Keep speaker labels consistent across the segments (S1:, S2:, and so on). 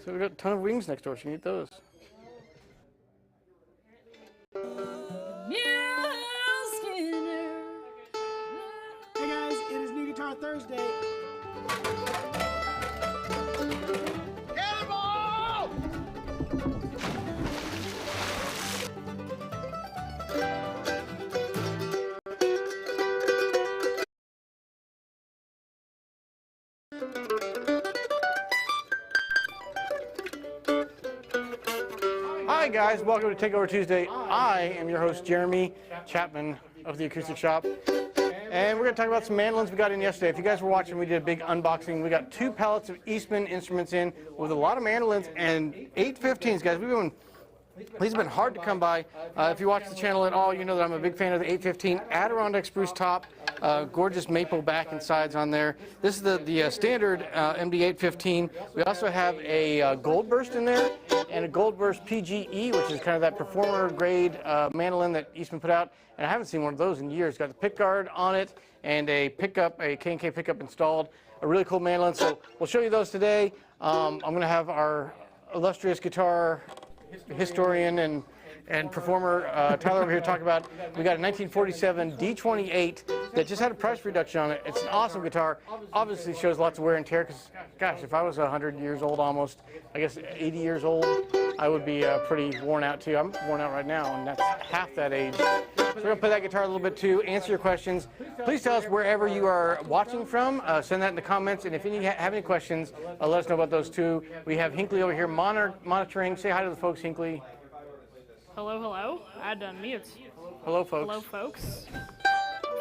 S1: So we got a ton of wings next door. So you can eat those.
S2: Hey guys, it is New Guitar Thursday. Cannonball!
S1: Hi guys, welcome to Takeover Tuesday. I am your host Jeremy Chapman of the Acoustic Shop, and we're going to talk about some mandolins we got in yesterday. If you guys were watching, we did a big unboxing. We got 2 pallets of Eastman instruments in with a lot of mandolins and 815s, guys. These have been hard to come by. If you watch the channel at all, you know that I'm a big fan of the 815 Adirondack spruce top, gorgeous maple back and sides on there. This is the standard MD815. We also have a gold burst in there and a gold burst PGE, which is kind of that performer grade mandolin that Eastman put out. And I haven't seen one of those in years. Got the pick guard on it and a pickup, a K&K pickup installed. A really cool mandolin. So we'll show you those today. I'm going to have our illustrious guitar historian and performer Tyler over here talk about. We got a 1947 D28 that just had a price reduction on it. It's an awesome guitar. Obviously shows lots of wear and tear because, gosh, if I was 100 years old almost, I guess 80 years old, I would be pretty worn out too. I'm worn out right now, and that's half that age. So we're going to play that guitar a little bit too, answer your questions. Please tell us wherever you are watching from. Send that in the comments, and if you have any questions, let us know about those too. We have Hinkley over here monitoring. Say hi to the folks, Hinkley.
S3: Hello, hello. I'd unmute.
S1: Hello, folks.
S3: Hello, folks.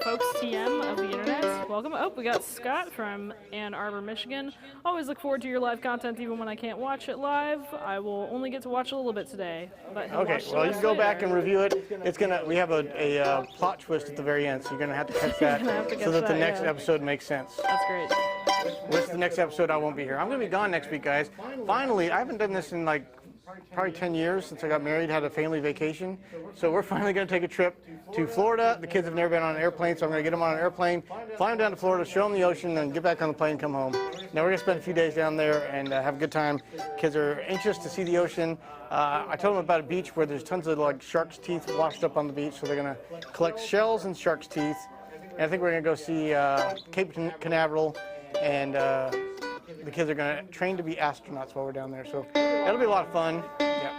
S3: Folks TM of the internet. Welcome. Oh, we got Scott from Ann Arbor, Michigan. Always look forward to your live content even when I can't watch it live. I will only get to watch a little bit today. But
S1: okay, well, you can go back and review it. We have a plot twist at the very end, so you're going to have to catch that so that the next episode makes sense.
S3: That's great.
S1: With the next episode, I won't be here. I'm going to be gone next week, guys. Finally, I haven't done this in like probably 10 years since I got married, had a family vacation. So we're finally going to take a trip to Florida. The kids have never been on an airplane, so I'm going to get them on an airplane, fly them down to Florida, show them the ocean, then get back on the plane and come home. Now we're going to spend a few days down there and have a good time. Kids are anxious to see the ocean. I told them about a beach where there's tons of like shark's teeth washed up on the beach, so they're going to collect shells and shark's teeth. And I think we're going to go see Cape Canaveral, and the kids are going to train to be astronauts while we're down there. So that'll be a lot of fun. Yeah.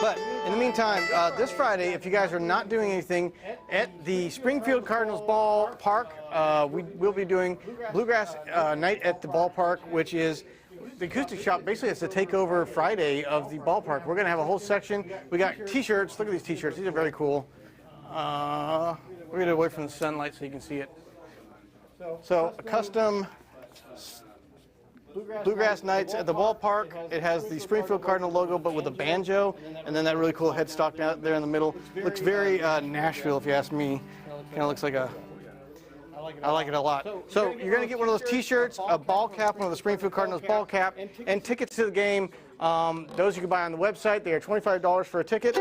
S1: But in the meantime, this Friday, if you guys are not doing anything, at the Springfield Cardinals ballpark, we will be doing Bluegrass Night at the ballpark, which is the Acoustic Shop. Basically, it's the Takeover Friday of the ballpark. We're going to have a whole section. We got T-shirts. Look at these T-shirts. These are very cool. We're going to get away from the sunlight so you can see it. So a custom Bluegrass Nights at the ballpark. It has the Springfield Cardinal logo, but with a banjo, and then that really cool headstock out there in the middle. Looks very Nashville, if you ask me. Kind of looks like a. I like it a lot. So you're going to get one of those T-shirts, a ball cap, one of the Springfield Cardinals ball cap, and tickets to the game. Those you can buy on the website. They are $25 for a ticket,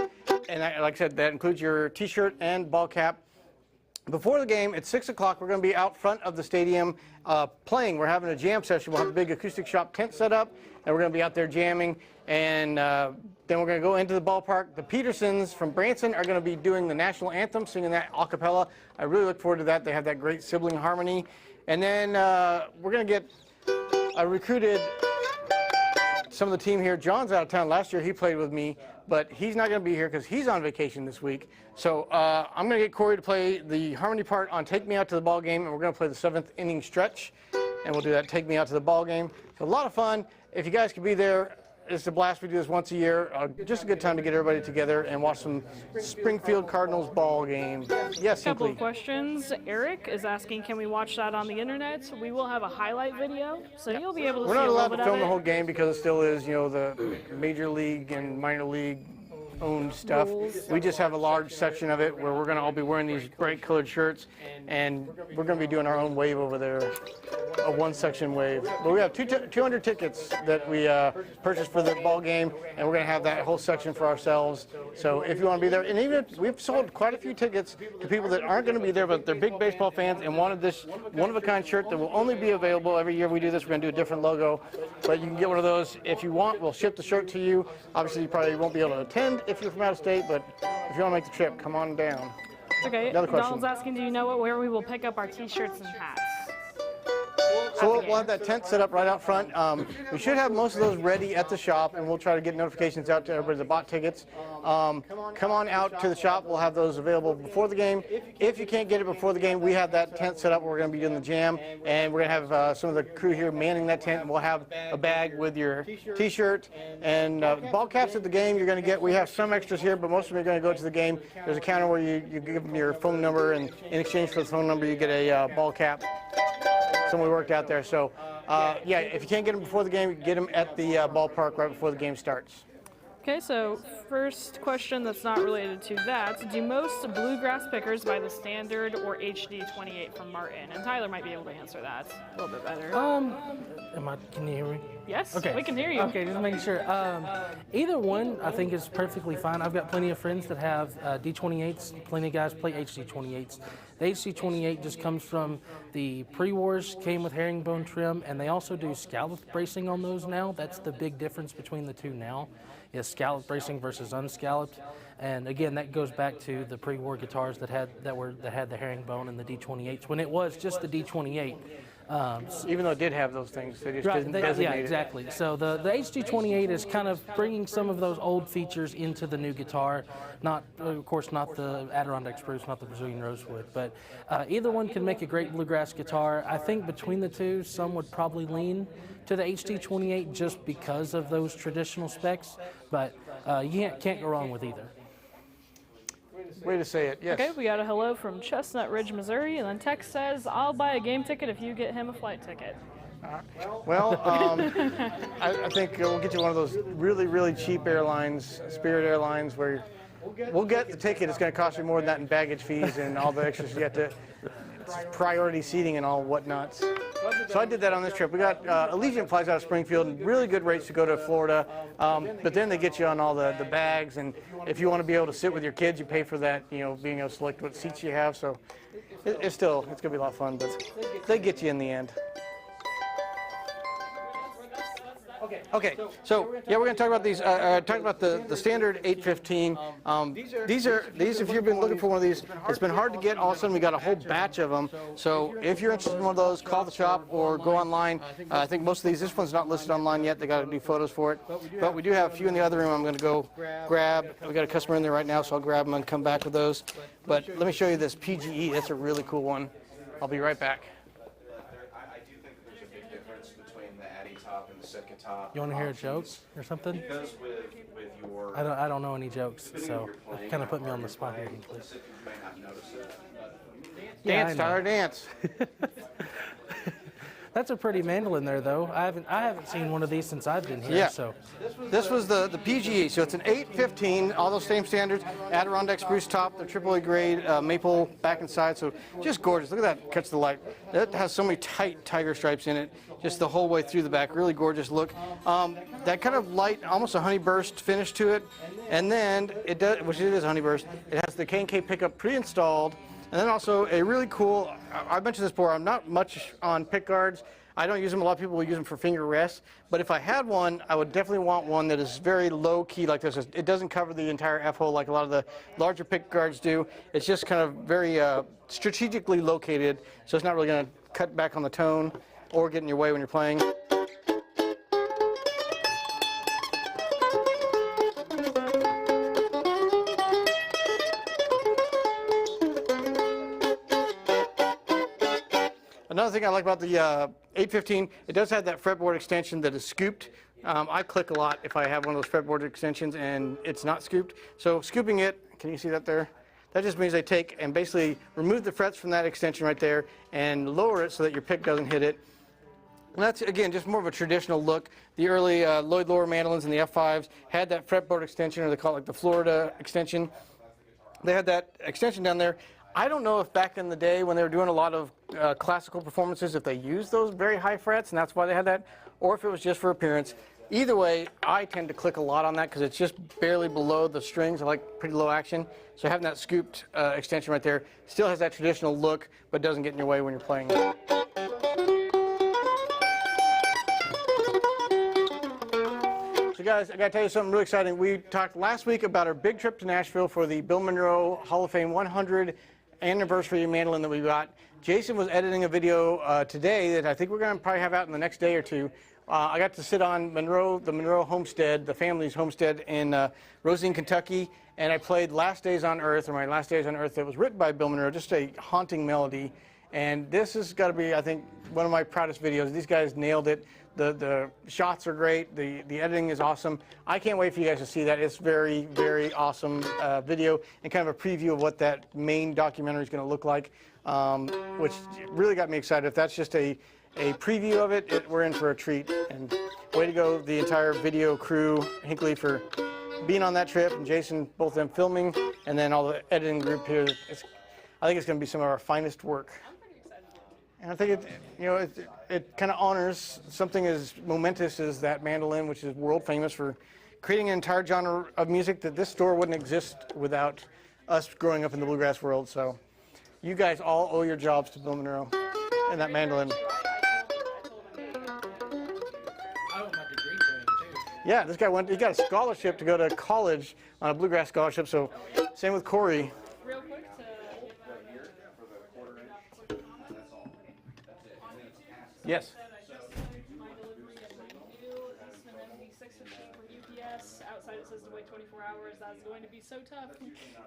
S1: and like I said, that includes your T-shirt and ball cap. Before the game, at 6 o'clock, we're going to be out front of the stadium playing. We're having a jam session. We'll have a big Acoustic Shop tent set up, and we're going to be out there jamming. And then we're going to go into the ballpark. The Petersons from Branson are going to be doing the national anthem, singing that a cappella. I really look forward to that. They have that great sibling harmony. And then we're going to get recruited some of the team here. John's out of town. Last year he played with me, but he's not going to be here because he's on vacation this week. So I'm going to get Corey to play the harmony part on Take Me Out to the Ball Game, and we're going to play the 7th inning stretch, and we'll do that Take Me Out to the Ball Game. So a lot of fun. If you guys could be there, it's a blast. We do this once a year. Just a good time to get everybody together and watch some Springfield Cardinals ball game. Yes,
S3: a couple of questions. Eric is asking, can we watch that on the internet? We will have a highlight video, so you'll be able to see a little bit of it.
S1: We're not allowed to film the whole game because it still is, you know, the major league and minor league owned stuff. We just have a large section of it where we're going to all be wearing these bright colored shirts, and we're going to be doing our own wave over there, a one section wave. But we have 200 tickets that we purchased for the ball game, and we're going to have that whole section for ourselves. So if you want to be there, and even if we've sold quite a few tickets to people that aren't going to be there, but they're big baseball fans and wanted this one-of-a-kind shirt that will only be available every year we do this. We're going to do a different logo, but you can get one of those if you want. We'll ship the shirt to you. Obviously, you probably won't be able to attend if you're from out of state, but if you want to make the trip, come on down.
S3: Okay,
S1: Another question.
S3: Donald's asking, do you know where we will pick up our t-shirts and hats?
S1: So we'll have that tent set up right out front. We should have most of those ready at the shop, and we'll try to get notifications out to everybody that bought tickets. Come on out to the shop. We'll have those available before the game. If you can't get it before the game, we have that tent set up where we're going to be doing the jam, and we're going to have some of the crew here manning that tent, and we'll have a bag with your t-shirt and ball caps at the game. You're going to get, we have some extras here, but most of them are going to go to the game. There's a counter where you give them your phone number, and in exchange for the phone number, you get a ball cap. Something we worked out there. So, yeah, if you can't get them before the game, get them at the ballpark right before the game starts.
S3: Okay, so first question that's not related to that. Do most bluegrass pickers buy the standard or HD28 from Martin? And Tyler might be able to answer that a little bit better.
S4: Can you hear me?
S3: Yes,
S4: Okay.
S3: we can hear you.
S4: Okay, just making sure. Either one, I think, is perfectly fine. I've got plenty of friends that have D28s. Plenty of guys play HD28s. The HD28 just comes from the pre-wars, came with herringbone trim, and they also do scallop bracing on those now. That's the big difference between the two now, is scallop bracing versus unscalloped. And again, that goes back to the pre-war guitars that had the herringbone and the D28s when it was just the D28.
S1: Even though it did have those things, they just
S4: Right,
S1: didn't designate
S4: yeah, exactly. So the HD28 is kind of bringing some of those old features into the new guitar. Not, of course, not the Adirondack spruce, not the Brazilian rosewood, but either one can make a great bluegrass guitar. I think between the two, some would probably lean to the HD28 just because of those traditional specs, but you can't go wrong with either.
S1: Way to say it, yes.
S3: Okay, we got a hello from Chestnut Ridge, Missouri, and then Tex says, I'll buy a game ticket if you get him a flight ticket.
S1: Well, I think we'll get you one of those really, really cheap airlines, Spirit Airlines, where we'll get the ticket. It's going to cost you more than that in baggage fees and all the extras you get to priority seating and all whatnots. So I did that on this trip. We got Allegiant flies out of Springfield, and really good rates to go to Florida, but then they get you on all the bags, and if you want to be able to sit with your kids, you pay for that, you know, being able to select what seats you have. So it's going to be a lot of fun, but they get you in the end. Okay, so yeah, we're going to talk about these. Talk about the standard 815. These, if you've been looking for one of these, it's been hard to get. All of a sudden, we got a whole batch of them. So if you're interested in one of those, call the shop or go online. I think most of these. This one's not listed online yet. They got to do photos for it. But we do have a few in the other room. I'm going to go grab. We got a customer in there right now, so I'll grab them and come back with those. But let me show you this PGE. That's a really cool one. I'll be right back.
S4: You want to hear a joke or something?
S5: Because with your
S4: I don't know any jokes, so kind of put me on the spot here. Please.
S5: you may not notice it.
S1: Dance, Tyler, dance.
S4: That's a pretty mandolin there, though. I haven't seen one of these since I've been here.
S1: Yeah.
S4: So
S1: This was the PGE, so it's an 815, all those same standards, Adirondack spruce top, the AAA grade, maple back and side, so just gorgeous. Look at that, catch the light. That has so many tight tiger stripes in it, just the whole way through the back, really gorgeous look. That kind of light, almost a honeyburst finish to it, and then it does, which it is a honeyburst, it has the K&K pickup pre-installed, and then also a really cool, I mentioned this before, I'm not much on pick guards. I don't use them. A lot of people will use them for finger rests. But if I had one, I would definitely want one that is very low key like this. It doesn't cover the entire F-hole like a lot of the larger pick guards do. It's just kind of very strategically located, so it's not really going to cut back on the tone or get in your way when you're playing. Another thing I like about the 815, it does have that fretboard extension that is scooped. I click a lot if I have one of those fretboard extensions and it's not scooped. So scooping it, can you see that there? That just means they take and basically remove the frets from that extension right there and lower it so that your pick doesn't hit it. And that's, again, just more of a traditional look. The early Lloyd Lower mandolins and the F5s had that fretboard extension, or they call it like the Florida extension. They had that extension down there. I don't know if back in the day when they were doing a lot of classical performances, if they used those very high frets, and that's why they had that, or if it was just for appearance. Either way, I tend to click a lot on that because it's just barely below the strings. I like pretty low action. So having that scooped extension right there still has that traditional look, but doesn't get in your way when you're playing. So guys, I got to tell you something really exciting. We talked last week about our big trip to Nashville for the Bill Monroe Hall of Fame 100 anniversary mandolin that we got. Jason was editing a video today that I think we're going to probably have out in the next day or two. I got to sit on the Monroe homestead, the family's homestead in Rosine, Kentucky, and I played Last Days on Earth, or my Last Days on Earth, that was written by Bill Monroe, just a haunting melody. And this has got to be, I think, one of my proudest videos. These guys nailed it. The shots are great. The editing is awesome. I can't wait for you guys to see that. It's very, very awesome video and kind of a preview of what that main documentary is going to look like, which really got me excited. If that's just a preview of it, we're in for a treat. And way to go, the entire video crew, Hinckley, for being on that trip, and Jason, both of them filming, and then all the editing group here. I think it's going to be some of our finest work. And I think it kind of honors something as momentous as that mandolin, which is world famous for creating an entire genre of music that this store wouldn't exist without us growing up in the bluegrass world. So you guys all owe your jobs to Bill Monroe and that mandolin. Yeah, this guy he got a scholarship to go to college on a bluegrass scholarship. So same with Corey.
S3: Real quick to
S1: Yes.
S3: my delivery of my new Eastman MD815 from UPS. Outside it says to wait 24 hours. That's going to be so tough.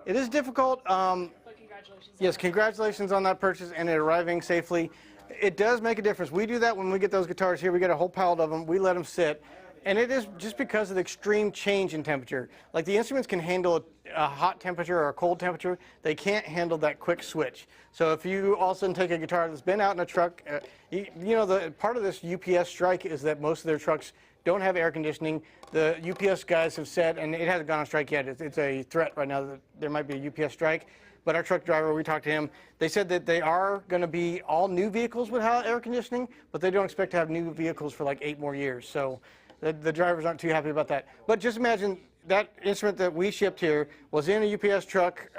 S1: It is difficult.
S3: But congratulations.
S1: Yes, congratulations on that purchase and it arriving safely. It does make a difference. We do that when we get those guitars here. We get a whole pallet of them. We let them sit. And it is just because of the extreme change in temperature. Like the instruments can handle a hot temperature or a cold temperature. They can't handle that quick switch. So if you all of a sudden take a guitar that's been out in a truck, you know, the part of this UPS strike is that most of their trucks don't have air conditioning. The UPS guys have said, and it hasn't gone on strike yet, it's a threat right now that there might be a UPS strike. But our truck driver, we talked to him, they said that they are going to be all new vehicles without air conditioning, but they don't expect to have new vehicles for like 8 more years. So the drivers aren't too happy about that. But just imagine that instrument that we shipped here was in a UPS truck,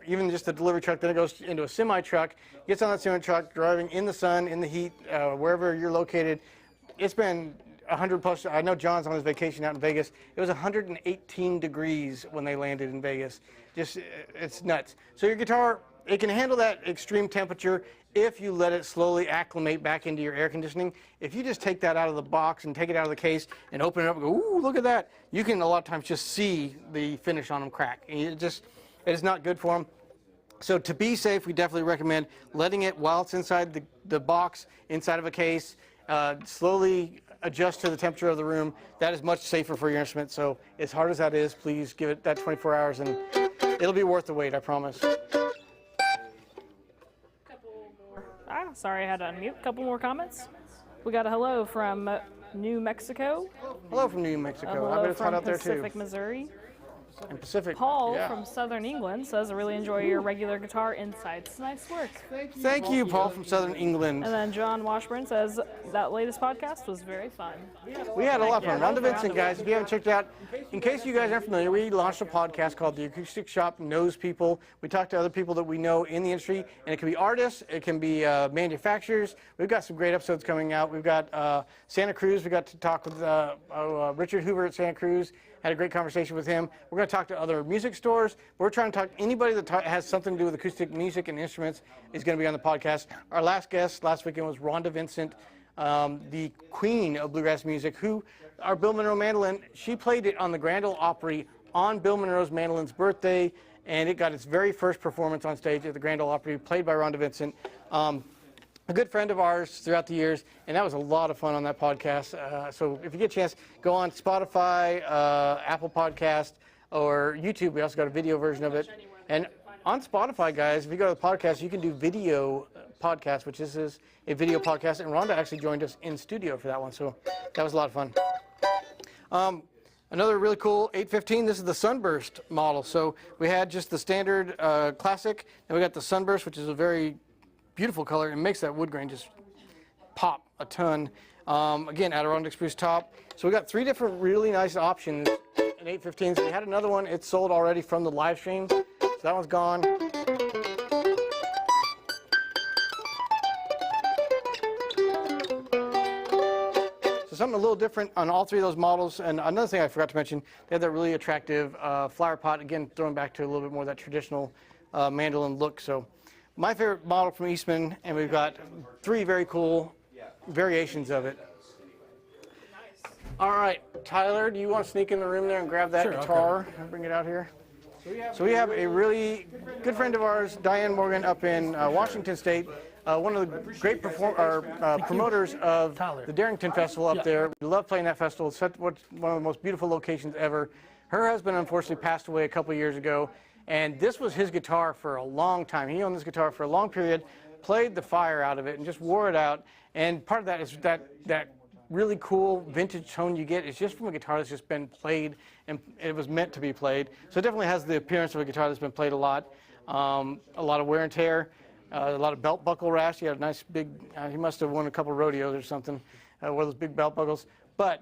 S1: even just a delivery truck, then it goes into a semi-truck, gets on that semi-truck, driving in the sun, in the heat, wherever you're located. It's been 100 plus, I know John's on his vacation out in Vegas. It was 118 degrees when they landed in Vegas. Just, it's nuts. So your guitar, it can handle that extreme temperature if you let it slowly acclimate back into your air conditioning. If you just take that out of the box and take it out of the case and open it up and go, ooh, look at that, you can a lot of times just see the finish on them crack. And it is not good for them. So to be safe, we definitely recommend letting it while it's inside the box, inside of a case, slowly adjust to the temperature of the room. That is much safer for your instrument. So as hard as that is, please give it that 24 hours and it'll be worth the wait, I promise.
S3: Sorry, I had to unmute. A couple more comments. We got a hello from New Mexico.
S1: Hello from New Mexico.
S3: Hello
S1: I bet it's hot
S3: from
S1: out there too.
S3: Pacific, Missouri.
S1: And Pacific.
S3: Paul
S1: yeah.
S3: from Southern England says, I really enjoy your regular guitar insights. Nice work.
S1: Thank you, Paul from Southern England.
S3: And then John Washburn says, that latest podcast was very fun.
S1: We had a lot of fun. Rhonda Vincent, guys, if you haven't checked it out, in case you guys aren't familiar, we launched a podcast called The Acoustic Shop Knows People. We talk to other people that we know in the industry, and it can be artists, it can be manufacturers. We've got some great episodes coming out. We've got Santa Cruz. We got to talk with Richard Hoover at Santa Cruz. Had a great conversation with him. We're going to talk to other music stores. We're trying to talk to anybody that has something to do with acoustic music and instruments is going to be on the podcast. Our last guest last weekend was Rhonda Vincent, the queen of bluegrass music, who, our Bill Monroe mandolin, she played it on the Grand Ole Opry on Bill Monroe's mandolin's birthday, and it got its very first performance on stage at the Grand Ole Opry, played by Rhonda Vincent. A good friend of ours throughout the years, and that was a lot of fun on that podcast. So if you get a chance, go on Spotify, Apple Podcast, or YouTube. We also got a video version of it. And on Spotify, guys, if you go to the podcast, you can do video podcast, which this is a video podcast, and Rhonda actually joined us in studio for that one, so that was a lot of fun. Another really cool 815, this is the Sunburst model. So we had just the standard classic, and we got the Sunburst, which is a very beautiful color, and makes that wood grain just pop a ton. Again, Adirondack spruce top. So we got 3 different really nice options in 815s. We had another one, it's sold already from the live stream, so that one's gone. Something a little different on all 3 of those models. And another thing I forgot to mention, they have that really attractive flower pot, again throwing back to a little bit more of that traditional mandolin look. So my favorite model from Eastman, and we've got 3 very cool variations of it. All right, Tyler, do you want to sneak in the room there and grab that guitar and bring it out here? So we have a really good friend of ours, Diane Morgan, up in Washington State. One of the great promoters of the Darrington Festival up there. We love playing that festival. It's one of the most beautiful locations ever. Her husband unfortunately passed away a couple years ago, and this was his guitar for a long time. He owned this guitar for a long period, played the fire out of it, and just wore it out. And part of that is that really cool vintage tone you get is just from a guitar that's just been played, and it was meant to be played. So it definitely has the appearance of a guitar that's been played a lot of wear and tear. A lot of belt buckle rash. He had a nice big, he must have won a couple rodeos or something, with those big belt buckles. But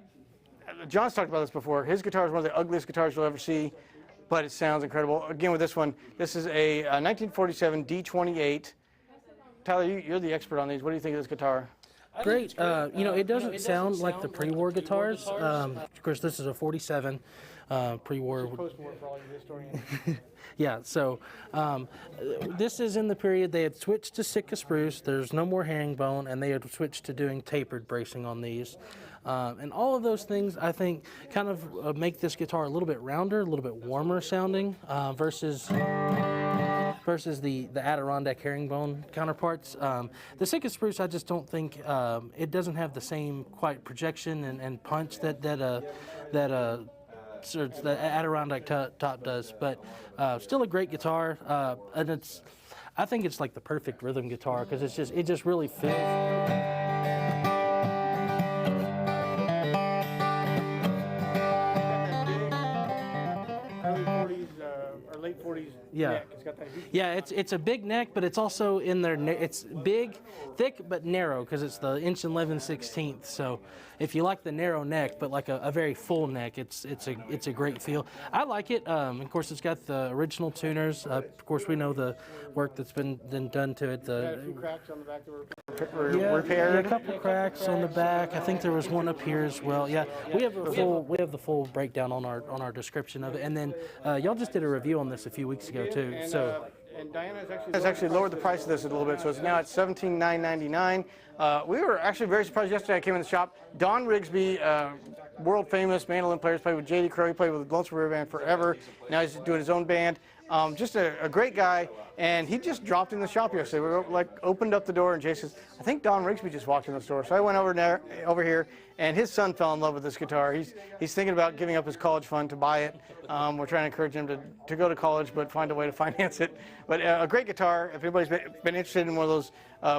S1: John's talked about this before. His guitar is one of the ugliest guitars you'll ever see, but it sounds incredible. Again, with this one, this is a 1947 D28. Tyler, you're the expert on these. What do you think of this guitar?
S4: Great. You know, it doesn't sound like the pre-war guitars. Of course, this is a 47 pre-war.
S1: Post-war for all you historians.
S4: Yeah, so this is in the period they had switched to Sitka spruce. There's no more herringbone, and they had switched to doing tapered bracing on these. And all of those things, I think, kind of make this guitar a little bit rounder, a little bit warmer sounding versus the Adirondack herringbone counterparts. The Sitka spruce, I just don't think it doesn't have the same quite projection and punch that the Adirondack top does, but still a great guitar, and I think it's like the perfect rhythm guitar because it just really fits.
S1: Late 40s
S4: Yeah.
S1: neck. It's got that huge
S4: It's a big neck, but it's also in there. It's big, thick, but narrow because it's the 1.11/16. So if you like the narrow neck, but like a very full neck, it's a great feel. I like it. Of course, it's got the original tuners. Of course, we know the work that's been done to it.
S1: Got a few cracks on the back that were
S4: Yeah,
S1: repaired.
S4: a couple cracks on the back. I think there was one up here as well. Yeah, we have the full breakdown on our description of it, and then y'all just did a review on this a few weeks ago too.
S1: And Diana has actually lowered the price of this a little bit, so it's now at $17,999. We were actually very surprised yesterday. I came in the shop. Don Rigsby, world famous mandolin player, played with J.D. Crowe. He played with the Lonesome River Band forever. Now he's doing his own band. Just a great guy, and he just dropped in the shop yesterday. We opened up the door, and Jay says, "I think Don Rigsby just walked in the store." So I went over here, and his son fell in love with this guitar. He's thinking about giving up his college fund to buy it. We're trying to encourage him to go to college, but find a way to finance it. But a great guitar. If anybody's been interested in one of those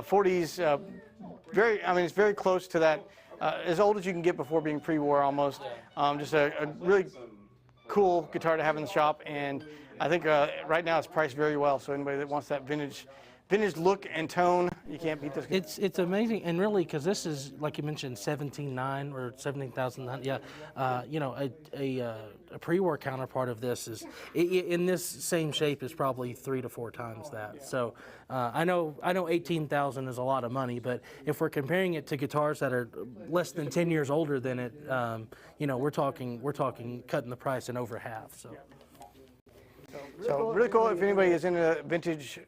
S1: 40s, it's very close to that, as old as you can get before being pre-war almost. Just a really cool guitar to have in the shop, and I think right now it's priced very well. So anybody that wants that vintage look and tone, you can't beat this guitar.
S4: It's amazing, and really, because this is, like you mentioned, 17,900 or 17,009. Yeah, a pre-war counterpart of this is in this same shape is probably 3 to 4 times that. So I know 18,000 is a lot of money, but if we're comparing it to guitars that are less than 10 years older than it, we're talking cutting the price in over half.
S1: So really cool. If anybody is in a vintage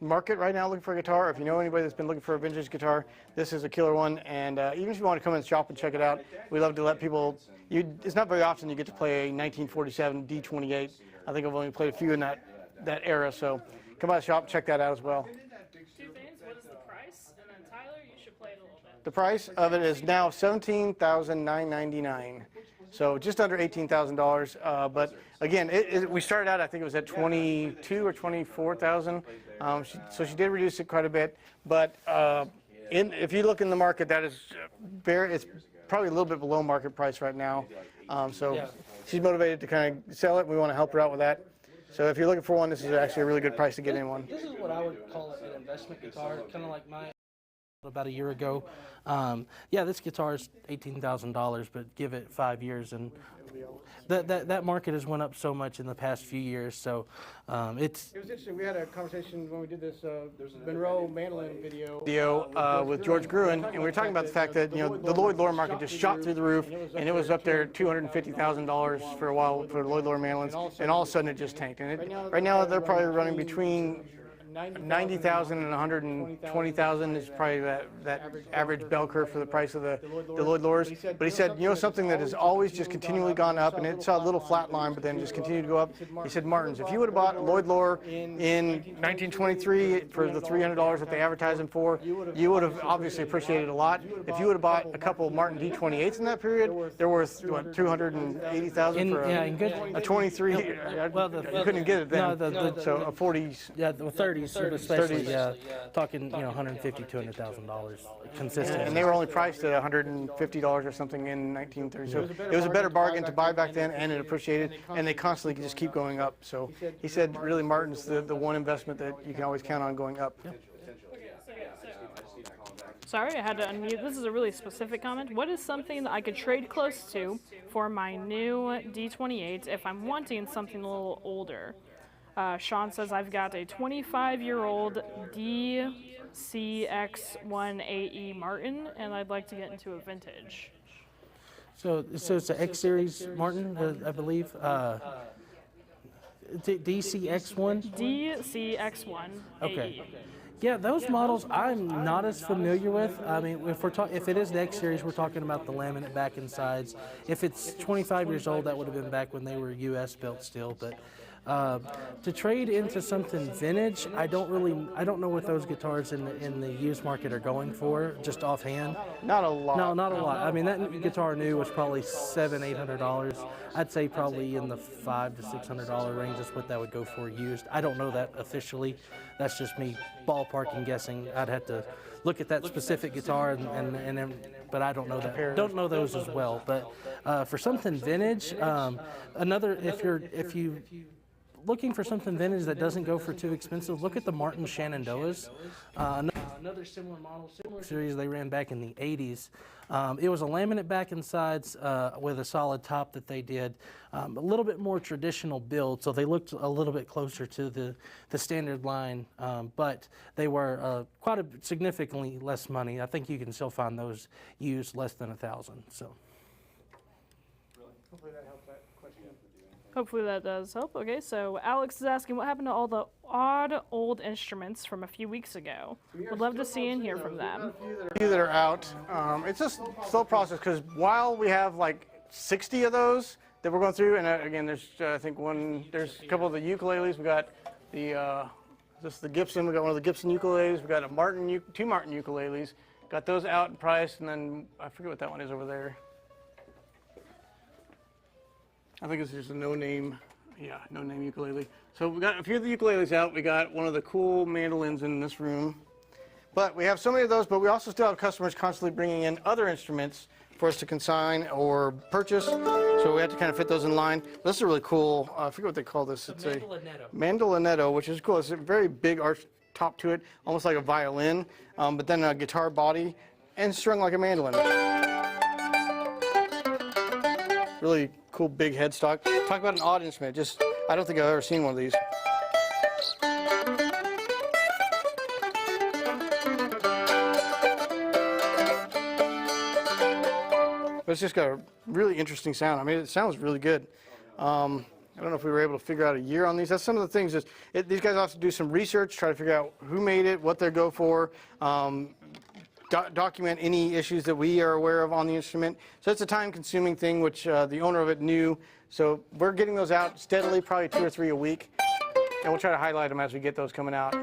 S1: market right now looking for a guitar, or if you know anybody that's been looking for a vintage guitar, this is a killer one. And even if you want to come in the shop and check it out, we love to let people. It's not very often you get to play a 1947 D28. I think I've only played a few in that era. So come by the shop, check that out as well.
S3: 2 things. What is the price? And then Tyler, you should play it a little bit.
S1: The price of it is now $17,999. So just under $18,000. But again, we started out, I think it was at 22 or 24,000. So she did reduce it quite a bit. But if you look in the market, that is it's probably a little bit below market price right now. So she's motivated to kind of sell it. We want to help her out with that. So if you're looking for one, this is actually a really good price to get in one.
S4: This is what I would call an investment guitar, kind of like mine about a year ago. Yeah, this guitar is $18,000, but give it 5 years and that market has went up so much in the past few years. So
S1: It was interesting. We had a conversation when we did this Monroe mandolin video with George Gruen, and we were talking about the fact that the Lloyd Loar market just shot through the roof, and it was up there $250,000 for a while for Lloyd Loar mandolins, and all of a sudden it just tanked. And right now they're probably running between 90,000 and 120,000 is probably that average bell curve for the price of the Lloyd Loars. But he said, something that has always just continually gone up, and it saw a little flat line, but then just continued to go up. He said, Martins, if you would have bought a Lloyd Loar in 1923 for the $300 that they advertised them for, you would have obviously appreciated it a lot. If you would have bought a couple Martin D28s in that period, they're worth what, $280,000 for a 23. Well, you couldn't get it then. So a 40s.
S4: Yeah, the 30s. Especially, talking, $150,000 to $200,000 consistent.
S1: And they were only priced at $150 or something in 1930. So it was a better bargain to buy back then, and it appreciated, and they constantly just keep going up. So he said, really, Martin's the one investment that you can always count on going up.
S3: Sorry, I had to unmute. This is a really specific comment. What is something that I could trade close to for my new D28 if I'm wanting something a little older? Sean says, I've got a 25-year-old DCX1AE Martin, and I'd like to get into a vintage.
S4: So it's an X Series Martin, I believe. DCX1?
S3: DCX1AE.
S4: Okay. Yeah, those models I'm not as familiar with. I mean, if it is the X Series, we're talking about the laminate back and sides. If it's 25 years old, that would have been back when they were U.S. built still, but. To trade into something vintage, I don't know what those guitars in the used market are going for, just offhand.
S1: Not a lot.
S4: No, not a lot. I mean, that guitar new was probably $700-800. I'd say probably in the $500 to $600 range is what that would go for used. I don't know that officially. That's just me ballparking guessing. I'd have to look at that specific guitar but I don't know that. Don't know those as well. But for something vintage, if you looking for something vintage that doesn't go for too expensive, look at the Martin Shenandoahs. Another similar model, similar series they ran back in the 80s. It was a laminate back and sides with a solid top that they did. A little bit more traditional build, so they looked a little bit closer to the standard line, but they were quite significantly less money. I think you can still find those used less than $1,000. So.
S1: Hopefully that helps that question.
S3: Hopefully that does help. Okay, so Alex is asking what happened to all the odd old instruments from a few weeks ago. Would love to see and hear from them.
S1: A few that are out. It's a slow process because while we have like 60 of those that we're going through, and again, there's I think there's a couple of the ukuleles. We got the Gibson. We got one of the Gibson ukuleles. We got a two Martin ukuleles. Got those out in price, and then I forget what that one is over there. I think it's just a no-name ukulele. So we got a few of the ukuleles out. We got one of the cool mandolins in this room. But we have so many of those, but we also still have customers constantly bringing in other instruments for us to consign or purchase. So we have to kind of fit those in line. This is really cool. I forget what they call this. It's a mandolinetto, which is cool. It's a very big arch top to it, almost like a violin, but then a guitar body and strung like a mandolin. Really cool big headstock. Talk about an odd instrument. I don't think I've ever seen one of these. But it's just got a really interesting sound. I mean, it sounds really good. I don't know if we were able to figure out a year on these. That's some of the things. These guys have to do some research, try to figure out who made it, what they go for. Document any issues that we are aware of on the instrument. So it's a time-consuming thing, which the owner of it knew. So we're getting those out steadily, probably 2 or 3 a week. And we'll try to highlight them as we get those coming out.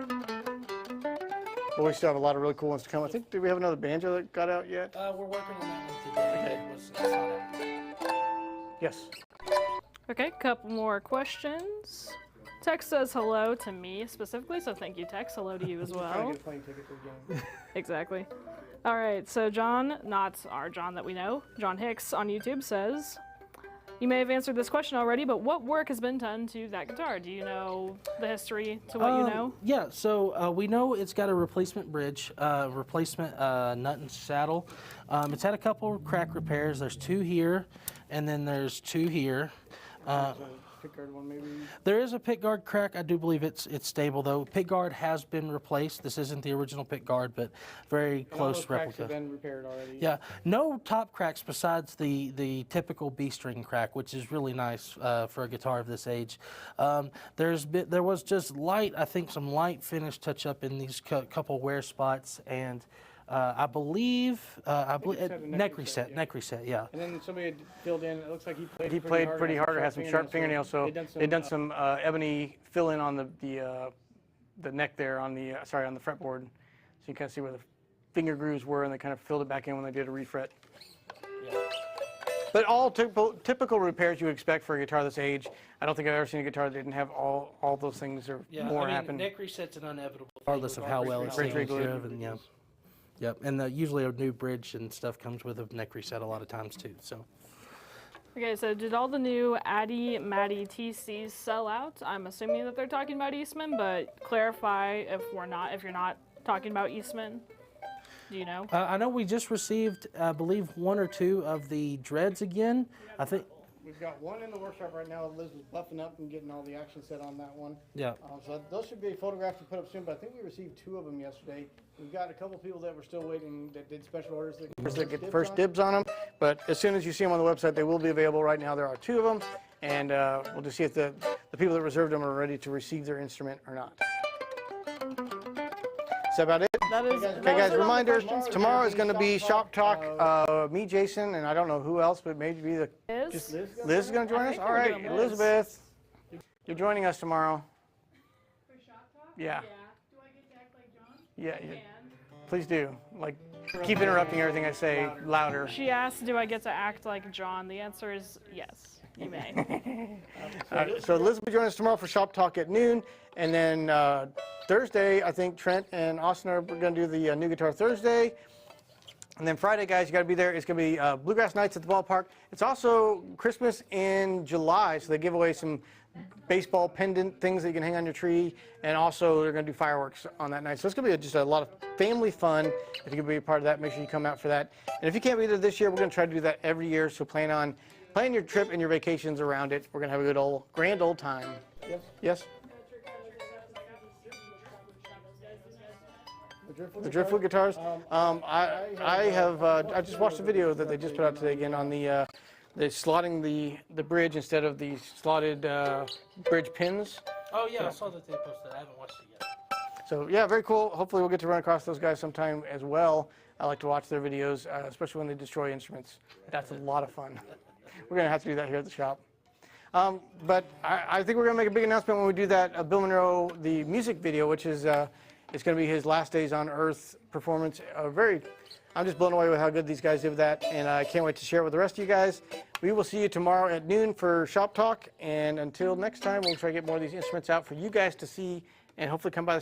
S1: But we still have a lot of really cool ones to come. I think, did we have another banjo that got out yet?
S4: We're working on that one today. Okay.
S1: Yes.
S3: Okay, couple more questions. Tex says hello to me specifically, so thank you, Tex. Hello to you as
S1: Trying to
S3: well.
S1: get a plane ticket for the game.
S3: Exactly. All right, so John, not our John that we know, John Hicks on YouTube says, you may have answered this question already, but what work has been done to that guitar? Do you know the history to what you know?
S4: Yeah, so we know it's got a replacement bridge, replacement nut and saddle. It's had a couple crack repairs. There's 2 here, and then there's 2 here.
S1: Pickguard one maybe.
S4: There is a pickguard crack. I do believe it's stable though. Pickguard has been replaced. This isn't the original pickguard, but very
S1: And all
S4: close
S1: those cracks
S4: replica.
S1: have been repaired already.
S4: Yeah, no top cracks besides the typical B string crack, which is really nice for a guitar of this age. There was just light, I think, some light finish touch up in these couple wear spots, and I believe neck reset, yeah.
S1: And then somebody had filled in. It looks like he played pretty hard. Or had some sharp fingernails. So they've done some ebony fill in on the neck there on the on the fretboard, so you can kind of see where the finger grooves were, and they kind of filled it back in when they did a refret.
S4: Yeah.
S1: But all typical repairs you would expect for a guitar this age. I don't think I've ever seen a guitar that didn't have all those things or more happen.
S4: Neck reset's an inevitable, regardless of how well it's taken care of, and yeah. Yep, and usually a new bridge and stuff comes with a neck reset a lot of times too. So.
S3: Okay, so did all the new Addy Matty TCs sell out? I'm assuming that they're talking about Eastman, but clarify if you're not talking about Eastman. Do you know?
S4: I know we just received, I believe, 1 or 2 of the dreads again. I think.
S1: We've got one in the workshop right now. Liz was buffing up and getting all the action set on that one.
S4: Yeah.
S1: So those should be photographed and put up soon, but I think we received 2 of them yesterday. We've got a couple people that were still waiting that did special orders that get the first dibs on them. But as soon as you see them on the website, they will be available. Right now there are 2 of them, and we'll just see if the people that reserved them are ready to receive their instrument or not. Is that about it?
S3: That is.
S1: Okay, guys, reminder, tomorrow is going to be Shop Talk. Me, Jason, and I don't know who else, but maybe
S3: Liz
S1: Liz is going to join us?
S3: think
S1: All
S3: we're
S1: right,
S3: doing Liz.
S1: Elizabeth, you're joining us tomorrow.
S6: For Shop Talk?
S1: Yeah.
S6: Do I get to act like John?
S1: Yeah, please do. Like, keep interrupting everything I say louder.
S3: She asked, do I get to act like John? The answer is yes, you may.
S1: So Liz will be joining us tomorrow for Shop Talk at noon. And then Thursday, I think Trent and Austin are going to do the New Guitar Thursday. And then Friday, guys, you got to be there. It's going to be Bluegrass Nights at the ballpark. It's also Christmas in July, so they give away some baseball pendant things that you can hang on your tree. And also, they're going to do fireworks on that night. So it's going to be just a lot of family fun. If you can be a part of that, make sure you come out for that. And if you can't be there this year, we're going to try to do that every year. So plan your trip and your vacations around it. We're going to have a good grand old time. Yes? Yes? The Driftwood guitars. I just watched the video that they just put out today again on the slotting the bridge instead of the slotted bridge pins.
S4: Oh yeah, I saw that they posted. I haven't watched it yet.
S1: So yeah, very cool. Hopefully we'll get to run across those guys sometime as well. I like to watch their videos, especially when they destroy instruments. That's a lot of fun. We're gonna have to do that here at the shop. But I think we're gonna make a big announcement when we do that Bill Monroe, the music video, which is it's going to be his Last Days on Earth performance. I'm just blown away with how good these guys did with that, and I can't wait to share it with the rest of you guys. We will see you tomorrow at noon for Shop Talk, and until next time, we'll try to get more of these instruments out for you guys to see, and hopefully come by the